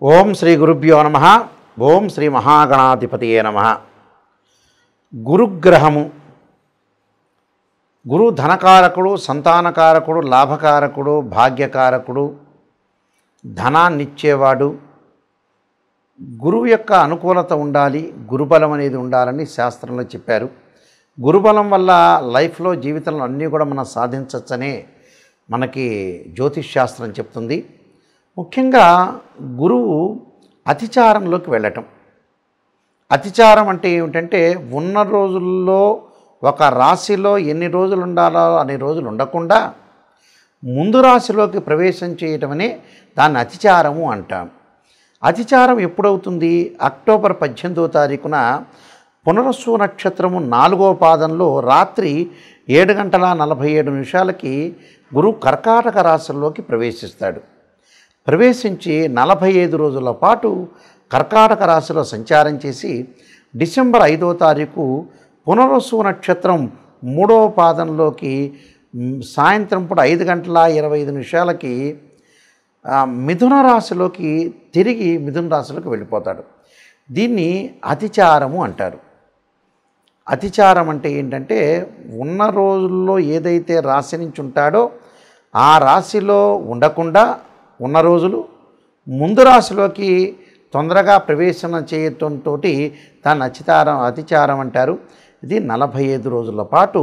ఓం శ్రీ గురుభ్యో నమః. ఓం శ్రీ మహాగణాధిపతియే నమః. గురుగ్రహము, గురు ధనకారకుడు, సంతానకారకుడు, లాభకారకుడు, భాగ్యకారకుడు, ధనాన్నిచ్చేవాడు. గురువు యొక్క అనుకూలత ఉండాలి, గురుబలం అనేది ఉండాలని శాస్త్రంలో చెప్పారు. గురుబలం వల్ల లైఫ్లో జీవితంలో అన్నీ కూడా మనం సాధించవచ్చనే మనకి జ్యోతిష్ శాస్త్రం చెప్తుంది. ముఖ్యంగా గురువు అతిచారంలోకి వెళ్ళటం. అతిచారం అంటే ఏమిటంటే ఉన్న రోజుల్లో ఒక రాశిలో ఎన్ని రోజులు ఉండాలో అన్ని రోజులు ఉండకుండా ముందు రాశిలోకి ప్రవేశం చేయటమనే దాన్ని అతిచారము అంటాం. అతిచారం ఎప్పుడవుతుంది? అక్టోబర్ 18వ తారీఖున పునరస్సు నక్షత్రము 4వ పాదంలో రాత్రి 7:47 గురువు కర్కాటక రాశిలోకి ప్రవేశిస్తాడు. ప్రవేశించి 45 రోజుల పాటు కర్కాటక రాశిలో సంచారం చేసి డిసెంబర్ 5వ తారీఖు పునరస్సు నక్షత్రం 3వ పాదంలోకి సాయంత్రం పూట 5:25 మిథున రాశిలోకి తిరిగి మిథున రాశిలోకి వెళ్ళిపోతాడు. దీన్ని అతిచారము అంటారు. అతిచారం అంటే ఏంటంటే ఉన్న రోజుల్లో ఏదైతే రాశి నుంచి ఉంటాడో ఆ రాశిలో ఉండకుండా ఉన్న రోజులు ముందు రాశిలోకి తొందరగా ప్రవేశం చేయటంతో దాన్ని అతిచారం అంటారు. ఇది 45 రోజుల పాటు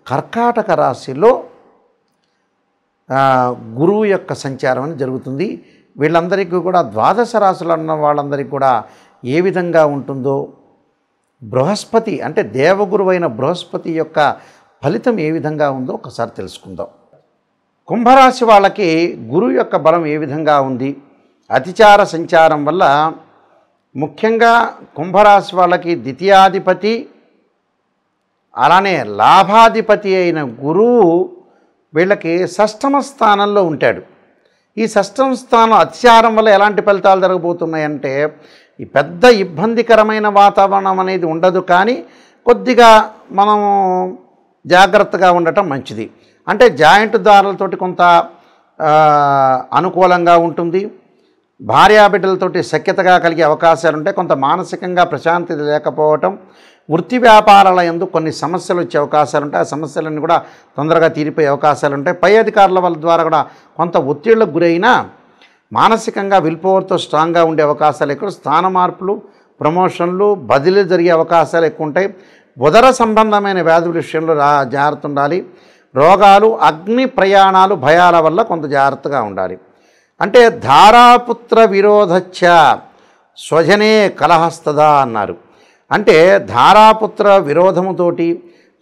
కర్కాటక రాశిలో గురువు యొక్క సంచారం అని జరుగుతుంది. వీళ్ళందరికీ కూడా ద్వాదశ రాశులు అన్న వాళ్ళందరికీ కూడా ఏ విధంగా ఉంటుందో, బృహస్పతి అంటే దేవగురువైన బృహస్పతి యొక్క ఫలితం ఏ విధంగా ఉందో ఒకసారి తెలుసుకుందాం. కుంభరాశి వాళ్ళకి గురువు యొక్క బలం ఏ విధంగా ఉంది? అతిచార సంచారం వల్ల ముఖ్యంగా కుంభరాశి వాళ్ళకి ద్వితీయాధిపతి అలానే లాభాధిపతి అయిన గురువు వీళ్ళకి షష్టమ స్థానంలో ఉంటాడు. ఈ షష్టమ స్థానం అతిచారం వల్ల ఎలాంటి ఫలితాలు జరగబోతున్నాయంటే ఈ పెద్ద ఇబ్బందికరమైన వాతావరణం అనేది ఉండదు, కానీ కొద్దిగా మనం జాగ్రత్తగా ఉండటం మంచిది. అంటే జాయింట్ దారులతోటి కొంత అనుకూలంగా ఉంటుంది. భార్యాబిడ్డలతోటి సఖ్యతగా కలిగే అవకాశాలు ఉంటాయి. కొంత మానసికంగా ప్రశాంతి లేకపోవటం, వృత్తి వ్యాపారాల యందు కొన్ని సమస్యలు వచ్చే అవకాశాలు ఉంటాయి. ఆ సమస్యలన్నీ కూడా తొందరగా తీరిపోయే అవకాశాలు ఉంటాయి. పై అధికారుల వాళ్ళ ద్వారా కూడా కొంత ఒత్తిళ్లకు గురైనా మానసికంగా విల్ పవర్తో స్ట్రాంగ్గా ఉండే అవకాశాలు ఎక్కువ. స్థాన మార్పులు, ప్రమోషన్లు, బదిలీలు జరిగే అవకాశాలు ఎక్కువ ఉంటాయి. ఉదర సంబంధమైన వ్యాధుల విషయంలో జాగ్రత్త ఉండాలి. రోగాలు, అగ్ని ప్రయాణాలు, భయాల వల్ల కొంత జాగ్రత్తగా ఉండాలి. అంటే ధారాపుత్ర విరోధచ్చ స్వజనే కలహస్తదా అన్నారు. అంటే ధారాపుత్ర విరోధముతోటి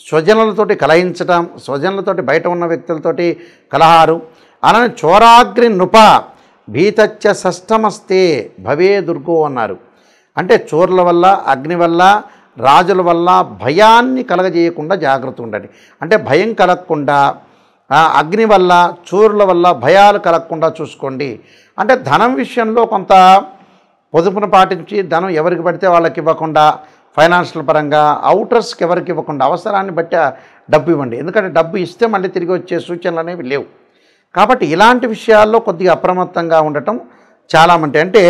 స్వజనులతోటి కలహించటం, స్వజనులతోటి బయట ఉన్న వ్యక్తులతోటి కలహారు, అలానే చోరాగ్ని నృప భీతచ్చ షష్టమస్తే భవే దుర్గో అన్నారు. అంటే చోర్ల వల్ల, అగ్ని వల్ల, రాజుల వల్ల భయాన్ని కలగజేయకుండా జాగ్రత్త ఉండండి. అంటే భయం కలగకుండా, అగ్ని వల్ల, చోరుల వల్ల భయాలు కలగకుండా చూసుకోండి. అంటే ధనం విషయంలో కొంత పొదుపును పాటించి ధనం ఎవరికి పడితే వాళ్ళకి ఇవ్వకుండా, ఫైనాన్షియల్ పరంగా అవుటర్స్కి ఎవరికి ఇవ్వకుండా అవసరాన్ని బట్టి డబ్బు ఇవ్వండి. ఎందుకంటే డబ్బు ఇస్తే మళ్ళీ తిరిగి వచ్చే సూచనలు అనేవి లేవు. కాబట్టి ఇలాంటి విషయాల్లో కొద్దిగా అప్రమత్తంగా ఉండటం చాలా మంచి. అంటే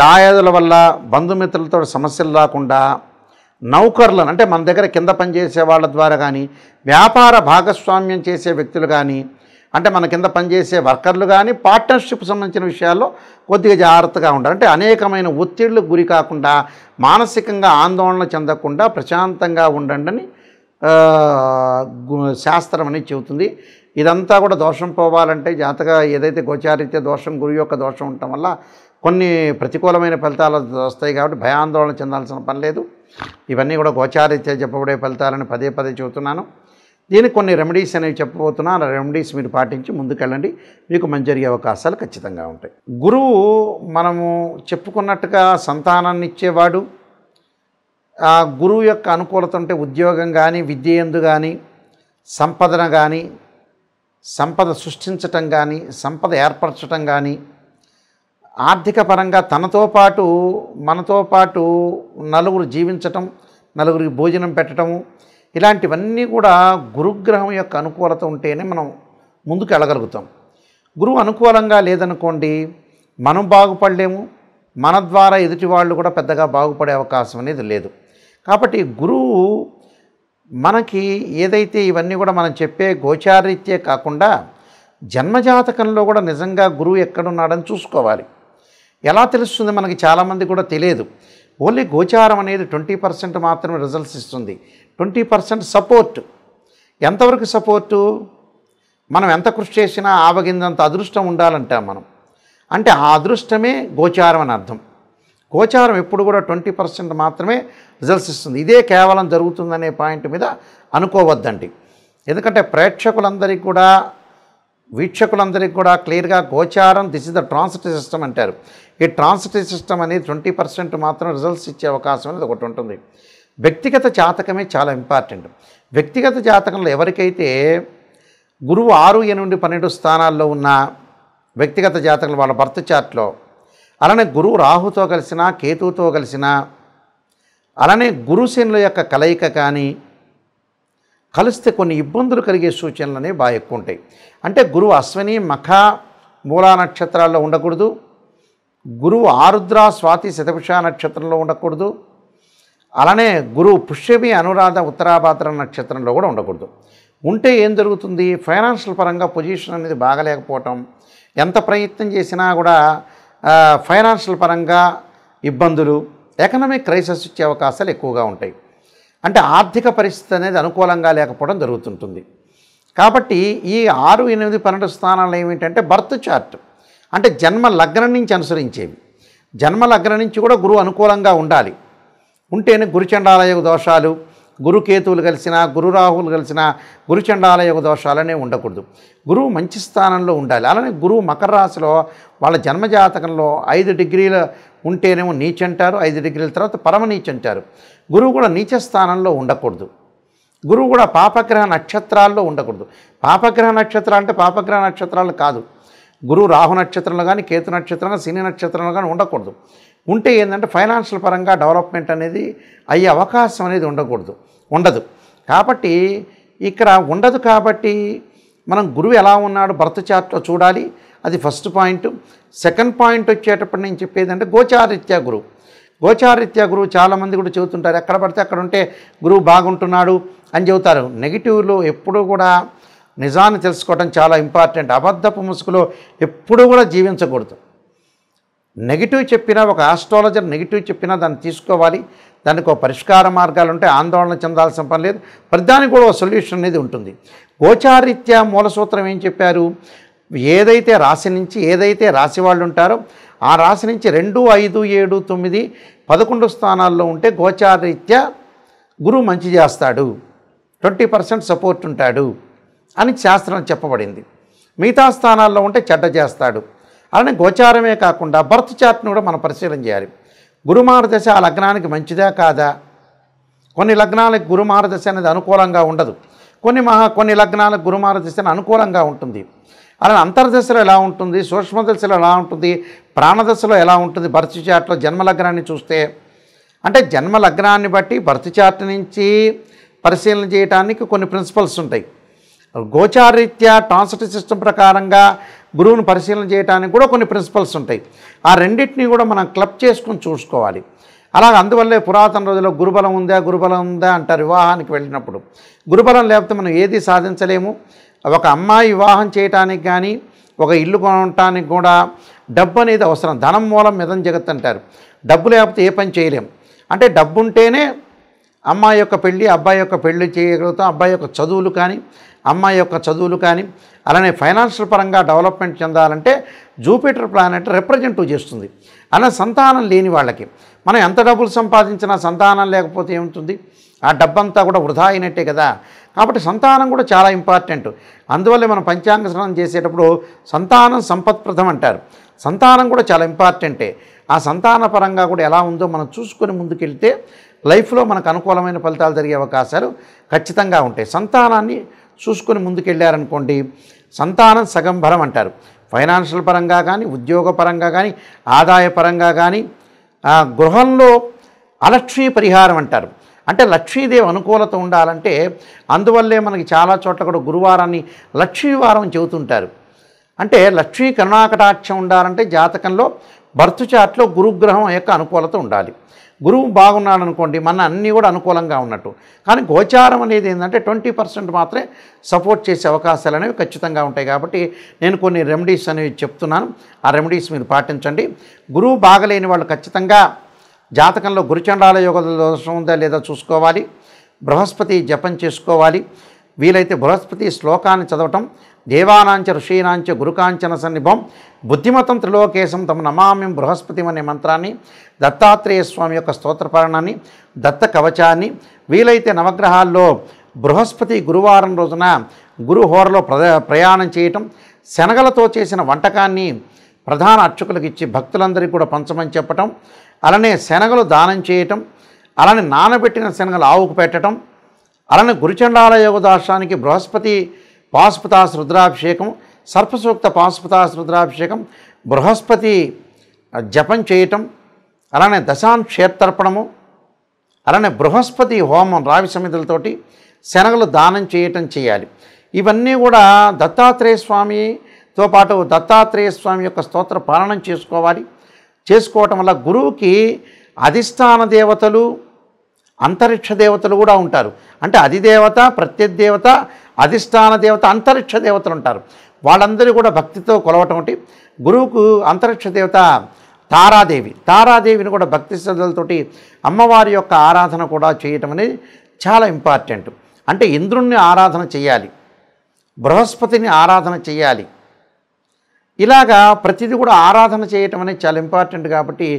దాయాదుల వల్ల, బంధుమిత్రులతో సమస్యలు రాకుండా, నౌకర్లను అంటే మన దగ్గర కింద పనిచేసే వాళ్ళ ద్వారా కానీ, వ్యాపార భాగస్వామ్యం చేసే వ్యక్తులు కానీ, అంటే మన కింద పనిచేసే వర్కర్లు కానీ, పార్ట్నర్షిప్ సంబంధించిన విషయాల్లో కొద్దిగా జాగ్రత్తగా ఉండాలి. అంటే అనేకమైన ఒత్తిళ్లకు గురి కాకుండా, మానసికంగా ఆందోళన చెందకుండా ప్రశాంతంగా ఉండండి అని శాస్త్రం అనేది చెబుతుంది. ఇదంతా కూడా దోషం పోవాలంటే జాతక ఏదైతే గోచారిత్య దోషం, గురువు యొక్క దోషం ఉండటం వల్ల కొన్ని ప్రతికూలమైన ఫలితాలు వస్తాయి. కాబట్టి భయాందోళన చెందాల్సిన పని లేదు. ఇవన్నీ కూడా గోచారిత్య చెప్పబడే ఫలితాలని పదే పదే చెబుతున్నాను. దీనికి కొన్ని రెమెడీస్ అనేవి చెప్పబోతున్నాను. ఆ రెమెడీస్ మీరు పాటించి ముందుకెళ్ళండి, మీకు మంచి జరిగే అవకాశాలు ఖచ్చితంగా ఉంటాయి. గురువు మనము చెప్పుకున్నట్టుగా సంతానాన్ని ఇచ్చేవాడు. ఆ గురువు యొక్క అనుకూలత అంటే ఉద్యోగం కానీ, విద్య యందు కానీ, సంపదన కానీ, సంపద సృష్టించటం కానీ, సంపద ఏర్పరచటం కానీ, ఆర్థిక పరంగా తనతో పాటు మనతో పాటు నలుగురు జీవించటం, నలుగురికి భోజనం పెట్టడము, ఇలాంటివన్నీ కూడా గురుగ్రహం యొక్క అనుకూలత ఉంటేనే మనం ముందుకు వెళ్ళగలుగుతాం. గురువు అనుకూలంగా లేదనుకోండి, మనం బాగుపడలేము, మన ద్వారా ఎదుటి వాళ్ళు కూడా పెద్దగా బాగుపడే అవకాశం అనేది లేదు. కాబట్టి గురువు మనకి ఏదైతే ఇవన్నీ కూడా మనం చెప్పే గోచారీత్యే కాకుండా జన్మజాతకంలో కూడా నిజంగా గురువు ఎక్కడున్నాడని చూసుకోవాలి. ఎలా తెలుస్తుంది మనకి? చాలామంది కూడా తెలియదు. ఓన్లీ గోచారం అనేది 20% మాత్రమే రిజల్ట్స్ ఇస్తుంది. 20% సపోర్ట్. ఎంతవరకు సపోర్టు? మనం ఎంత కృషి చేసినా ఆవగిందంత అదృష్టం ఉండాలంటాం మనం. అంటే ఆ అదృష్టమే గోచారం అని అర్థం. గోచారం ఎప్పుడు కూడా 20% మాత్రమే రిజల్ట్స్ ఇస్తుంది. ఇదే కేవలం జరుగుతుందనే పాయింట్ మీద అనుకోవద్దండి. ఎందుకంటే ప్రేక్షకులందరికీ కూడా, వీక్షకులందరికీ కూడా క్లియర్గా గోచారం this is the transitive system అంటారు. ఈ ట్రాన్సిటివ్ సిస్టమ్ అనేది 20% మాత్రం రిజల్ట్స్ ఇచ్చే అవకాశం అనేది ఒకటి ఉంటుంది. వ్యక్తిగత జాతకమే చాలా ఇంపార్టెంట్. వ్యక్తిగత జాతకంలో ఎవరికైతే గురువు 6, 8, 12 స్థానాల్లో ఉన్న వ్యక్తిగత జాతకంలో వాళ్ళ బర్త్ చార్ట్లో, అలానే గురువు రాహుతో కలిసిన, కేతువుతో కలిసిన, అలానే గురుశనుల యొక్క కలయిక కానీ కలిస్తే కొన్ని ఇబ్బందులు కలిగే సూచనలు అనేవి బాగా ఎక్కువ ఉంటాయి. అంటే గురువు అశ్విని, మఖ, మూలా నక్షత్రాల్లో ఉండకూడదు. గురువు ఆరుద్ర, స్వాతి, శతభిష నక్షత్రంలో ఉండకూడదు. అలానే గురువు పుష్యమి, అనురాధ, ఉత్తరాభాద్ర నక్షత్రంలో కూడా ఉండకూడదు. ఉంటే ఏం జరుగుతుంది? ఫైనాన్షియల్ పరంగా పొజిషన్ అనేది బాగలేకపోవటం, ఎంత ప్రయత్నం చేసినా కూడా ఫైనాన్షియల్ పరంగా ఇబ్బందులు, ఎకనామిక్ క్రైసిస్ వచ్చే అవకాశాలు ఎక్కువగా ఉంటాయి. అంటే ఆర్థిక పరిస్థితి అనేది అనుకూలంగా లేకపోవడం జరుగుతుంటుంది. కాబట్టి ఈ 6, 8, 12 స్థానాలు ఏమిటంటే బర్త్ చార్ట్, అంటే జన్మ లగ్నం నుంచి అనుసరించేవి. జన్మ లగ్నం నుంచి కూడా గురువు అనుకూలంగా ఉండాలి. ఉంటేనే గురుచండాలయోగ దోషాలు, గురుకేతువులు కలిసిన, గురు రాహువులు కలిసిన గురుచండాలయోగ దోషాలనే ఉండకూడదు. గురువు మంచి స్థానంలో ఉండాలి. అలానే గురువు మకర రాశిలో వాళ్ళ జన్మజాతకంలో 5 డిగ్రీలు ఉంటేనేమో నీచ అంటారు, 5 డిగ్రీల తర్వాత పరమ నీచ అంటారు. గురువు కూడా నీచ స్థానంలో ఉండకూడదు. గురువు కూడా పాపగ్రహ నక్షత్రాల్లో ఉండకూడదు. పాపగ్రహ నక్షత్రాలు అంటే పాపగ్రహ నక్షత్రాలు కాదు. గురువు రాహు నక్షత్రంలో కానీ, కేతు నక్షత్రంలో, శని నక్షత్రంలో కానీ ఉండకూడదు. ఉంటే ఏంటంటే ఫైనాన్షియల్ పరంగా డెవలప్మెంట్ అనేది అయ్యే అవకాశం అనేది ఉండదు. కాబట్టి ఇక్కడ ఉండదు. కాబట్టి మనం గురువు ఎలా ఉన్నాడు బర్త్ చార్ట్లో చూడాలి. అది ఫస్ట్ పాయింట్. సెకండ్ పాయింట్ వచ్చేటప్పుడు నేను చెప్పేది అంటే గోచారీత్యా గురువు. గోచారీత్యా గురువు చాలామంది కూడా చెబుతుంటారు, ఎక్కడ పడితే అక్కడ ఉంటే గురువు బాగుంటున్నాడు అని చెబుతారు. నెగిటివ్లో ఎప్పుడూ కూడా నిజాన్ని తెలుసుకోవడం చాలా ఇంపార్టెంట్. అబద్ధపు ముసుగులో ఎప్పుడూ కూడా జీవించకూడదు. నెగిటివ్ చెప్పినా, ఒక ఆస్ట్రాలజర్ నెగిటివ్ చెప్పినా దాన్ని తీసుకోవాలి. దానికి ఒక పరిష్కార మార్గాలు ఉంటాయి. ఆందోళన చెందాల్సిన పని లేదు. ప్రతిదానికి కూడా ఒక సొల్యూషన్ అనేది ఉంటుంది. గోచారీత్యా మూల సూత్రం ఏం చెప్పారు? ఏదైతే రాశి నుంచి, ఏదైతే రాశి వాళ్ళు ఉంటారో ఆ రాశి నుంచి 2, 5, 7, 9, 11 స్థానాల్లో ఉంటే గోచారీత్యా గురువు మంచి చేస్తాడు, 20% సపోర్ట్ ఉంటాడు అని శాస్త్రం చెప్పబడింది. మిగతా స్థానాల్లో ఉంటే చెడ్డ చేస్తాడు. అలానే గోచారమే కాకుండా బర్త్ చార్ట్ని కూడా మనం పరిశీలన చేయాలి. గురుమార దశ ఆ లగ్నానికి మంచిదా కాదా? కొన్ని లగ్నాలకు గురుమార దశ అనేది అనుకూలంగా ఉండదు. కొన్ని లగ్నాలకు గురుమార దశ అనుకూలంగా ఉంటుంది. అలానే అంతర్దశలో ఎలా ఉంటుంది, సూక్ష్మదశలో ఎలా ఉంటుంది, ప్రాణదశలో ఎలా ఉంటుంది? బర్త్ చార్ట్లో జన్మలగ్నాన్ని చూస్తే, అంటే జన్మలగ్నాన్ని బట్టి బర్త్ చార్ట్ నుంచి పరిశీలన చేయడానికి కొన్ని ప్రిన్సిపల్స్ ఉంటాయి. గోచారీత్యా ట్రాన్సిటివ్ సిస్టమ్ ప్రకారంగా గురువుని పరిశీలన చేయడానికి కూడా కొన్ని ప్రిన్సిపల్స్ ఉంటాయి. ఆ రెండింటినీ కూడా మనం క్లబ్ చేసుకుని చూసుకోవాలి. అలాగే అందువల్లే పురాతన రోజుల్లో గురుబలం ఉందా అంటారు వివాహానికి వెళ్ళినప్పుడు. గురుబలం లేకపోతే మనం ఏది సాధించలేము. ఒక అమ్మాయి వివాహం చేయటానికి కానీ, ఒక ఇల్లు కొనటానికి కూడా డబ్బు అనేది అవసరం. ధనం మూలం మిదం జగత్ అంటారు. డబ్బు లేకపోతే ఏ పని చేయలేము. అంటే డబ్బు ఉంటేనే అమ్మాయి యొక్క పెళ్ళి, అబ్బాయి యొక్క పెళ్ళి చేయగలుగుతాం. అబ్బాయి యొక్క చదువులు కానీ, అమ్మాయి యొక్క చదువులు కానీ, అలానే ఫైనాన్షియల్ పరంగా డెవలప్మెంట్ చెందాలంటే జూపిటర్ ప్లానెట్ రిప్రజెంట్ చేస్తుంది. అలా సంతానం లేని వాళ్ళకి మనం ఎంత డబ్బులు సంపాదించినా సంతానం లేకపోతే ఏముంటుంది? ఆ డబ్బంతా కూడా వృధా అయినట్టే కదా. కాబట్టి సంతానం కూడా చాలా ఇంపార్టెంట్. అందువల్లే మనం పంచాంగ శ్రవణం చేసేటప్పుడు సంతానం సంపత్ప్రదం అంటారు. సంతానం కూడా చాలా ఇంపార్టెంటే. ఆ సంతాన పరంగా కూడా ఎలా ఉందో మనం చూసుకొని ముందుకెళ్తే లైఫ్లో మనకు అనుకూలమైన ఫలితాలు జరిగే అవకాశాలు ఖచ్చితంగా ఉంటాయి. సంతానాన్ని చూసుకొని ముందుకెళ్ళారనుకోండి, సంతానం సగం బలం అంటారు. ఫైనాన్షియల్ పరంగా కానీ, ఉద్యోగ పరంగా కానీ, ఆదాయ పరంగా కానీ, గృహంలో అలక్ష్మీ పరిహారం అంటారు. అంటే లక్ష్మీదేవి అనుకూలత ఉండాలంటే అందువల్లే మనకి చాలా చోట్ల కూడా గురువారాన్ని లక్ష్మీవారం చెబుతుంటారు. అంటే లక్ష్మీ కరుణాకటాక్షం ఉండాలంటే జాతకంలో బర్త్ చార్ట్లో గురుగ్రహం యొక్క అనుకూలత ఉండాలి. గురువు బాగున్నాడు అనుకోండి, మన అన్నీ కూడా అనుకూలంగా ఉన్నట్టు. కానీ గోచారం అనేది ఏంటంటే 20% మాత్రమే సపోర్ట్ చేసే అవకాశాలు అనేవి ఖచ్చితంగా ఉంటాయి. కాబట్టి నేను కొన్ని రెమెడీస్ అనేవి చెప్తున్నాను, ఆ రెమెడీస్ మీరు పాటించండి. గురువు బాగలేని వాళ్ళు ఖచ్చితంగా జాతకంలో గురుచండాల యోగ దోషం ఉందా లేదా చూసుకోవాలి. బృహస్పతి జపం చేసుకోవాలి. వీలైతే బృహస్పతి శ్లోకాన్ని చదవటం, దేవానాంచ ఋషీనాంచ గురుకాంచన సన్నిభం బుద్ధిమతం త్రిలోకేశం తమ నమామ్యం బృహస్పతి అనే మంత్రాన్ని, దత్తాత్రేయ స్వామి యొక్క స్తోత్రపారణాన్ని, దత్త కవచాన్ని, వీలైతే నవగ్రహాల్లో బృహస్పతి గురువారం రోజున గురుహోరలో ప్రయాణం చేయటం, శనగలతో చేసిన వంటకాన్ని ప్రధాన అర్చకులకు ఇచ్చి భక్తులందరికీ కూడా పంచమని చెప్పటం, అలానే శనగలు దానం చేయటం, అలానే నానబెట్టిన శనగలు ఆవుకు పెట్టడం, అలానే గురుచండాల యోగదాశానికి బృహస్పతి పాశుపతాస్ రుద్రాభిషేకం, సర్పసూక్త పాశుపతాస్ రుద్రాభిషేకం, బృహస్పతి జపం చేయటం, అలానే దశాంక్షేత్రర్పణము, అలానే బృహస్పతి హోమం రావి సమితులతోటి శనగలు దానం చేయటం చేయాలి. ఇవన్నీ కూడా దత్తాత్రేయ స్వామితో పాటు దత్తాత్రేయ స్వామి యొక్క స్తోత్ర పాలనం చేసుకోవటం వల్ల గురువుకి అధిష్టాన దేవతలు, అంతరిక్ష దేవతలు కూడా ఉంటారు. అంటే అధిదేవత, ప్రత్యదేవత, అధిష్టాన దేవత, అంతరిక్ష దేవతలు ఉంటారు. వాళ్ళందరూ కూడా భక్తితో కొలవటం. ఒకటి గురువుకు అంతరిక్ష దేవత తారాదేవిని కూడా భక్తి శ్రద్ధలతోటి అమ్మవారి యొక్క ఆరాధన కూడా చేయటం అనేది చాలా ఇంపార్టెంట్. అంటే ఇంద్రుణ్ణి ఆరాధన చేయాలి, బృహస్పతిని ఆరాధన చేయాలి. ఇలాగా ప్రతిదీ కూడా ఆరాధన చేయటం అనేది చాలా ఇంపార్టెంట్. కాబట్టి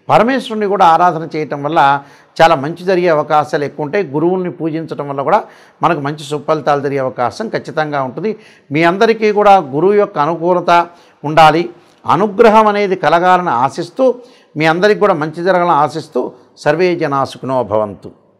పరమేశ్వరుని కూడా ఆరాధన చేయటం వల్ల చాలా మంచి జరిగే అవకాశాలు ఎక్కువ ఉంటాయి. గురువుల్ని పూజించడం వల్ల కూడా మనకు మంచి సుఫలితాలు జరిగే అవకాశం ఖచ్చితంగా ఉంటుంది. మీ అందరికీ కూడా గురువు యొక్క అనుకూలత ఉండాలి, అనుగ్రహం అనేది కలగాలని ఆశిస్తూ, మీ అందరికీ కూడా మంచి జరగాలని ఆశిస్తూ సర్వే జనా సుఖినో భవంతు.